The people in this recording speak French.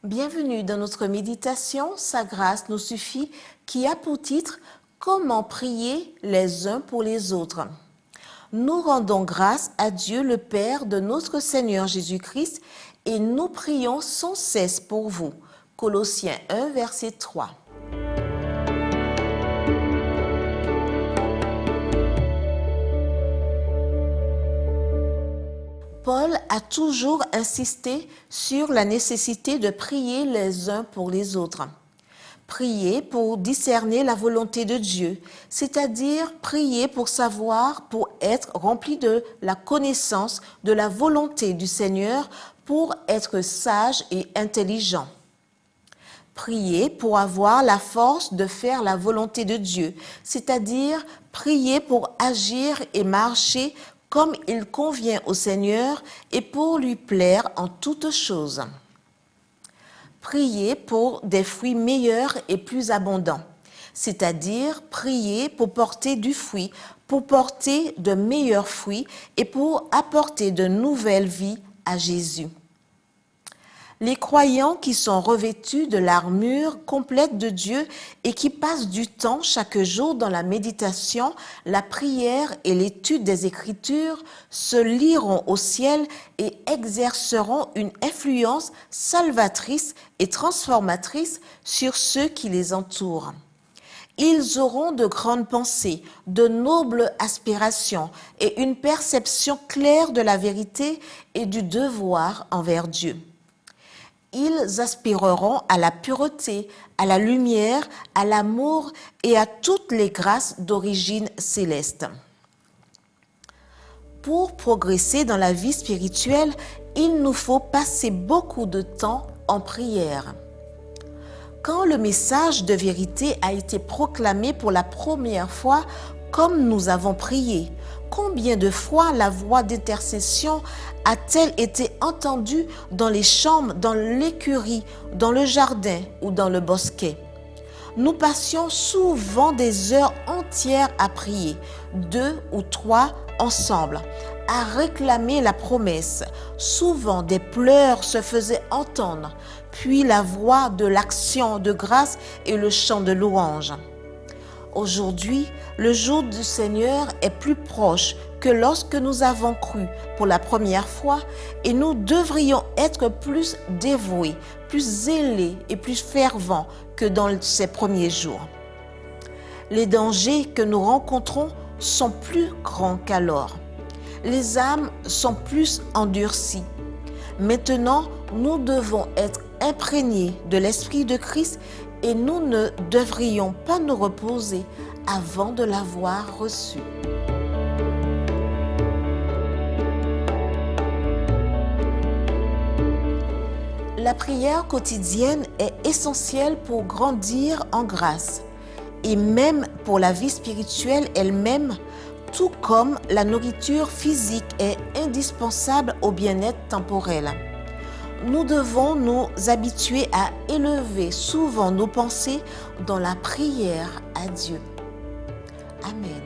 Bienvenue dans notre méditation « Sa grâce nous suffit » qui a pour titre « Comment prier les uns pour les autres ». Nous rendons grâce à Dieu le Père de notre Seigneur Jésus-Christ et nous prions sans cesse pour vous. Colossiens 1, verset 3. Paul a toujours insisté sur la nécessité de prier les uns pour les autres. Prier pour discerner la volonté de Dieu, c'est-à-dire prier pour savoir, pour être rempli de la connaissance de la volonté du Seigneur, pour être sage et intelligent. Prier pour avoir la force de faire la volonté de Dieu, c'est-à-dire prier pour agir et marcher comme il convient au Seigneur et pour lui plaire en toutes choses. Prier pour des fruits meilleurs et plus abondants, c'est-à-dire prier pour porter du fruit, pour porter de meilleurs fruits et pour apporter de nouvelles vies à Jésus. Les croyants qui sont revêtus de l'armure complète de Dieu et qui passent du temps chaque jour dans la méditation, la prière et l'étude des Écritures se lieront au ciel et exerceront une influence salvatrice et transformatrice sur ceux qui les entourent. Ils auront de grandes pensées, de nobles aspirations et une perception claire de la vérité et du devoir envers Dieu. Ils aspireront à la pureté, à la lumière, à l'amour et à toutes les grâces d'origine céleste. Pour progresser dans la vie spirituelle, il nous faut passer beaucoup de temps en prière. Quand le message de vérité a été proclamé pour la première fois, comme nous avons prié, combien de fois la voix d'intercession a-t-elle été entendue dans les chambres, dans l'écurie, dans le jardin ou dans le bosquet? Nous passions souvent des heures entières à prier, 2 ou 3 ensemble, à réclamer la promesse. Souvent des pleurs se faisaient entendre, puis la voix de l'action de grâce et le chant de louange. Aujourd'hui, le jour du Seigneur est plus proche que lorsque nous avons cru pour la première fois et nous devrions être plus dévoués, plus zélés et plus fervents que dans ces premiers jours. Les dangers que nous rencontrons sont plus grands qu'alors. Les âmes sont plus endurcies. Maintenant, nous devons être imprégnés de l'Esprit de Christ et nous ne devrions pas nous reposer avant de l'avoir reçu. La prière quotidienne est essentielle pour grandir en grâce et même pour la vie spirituelle elle-même, tout comme la nourriture physique est indispensable au bien-être temporel. Nous devons nous habituer à élever souvent nos pensées dans la prière à Dieu. Amen.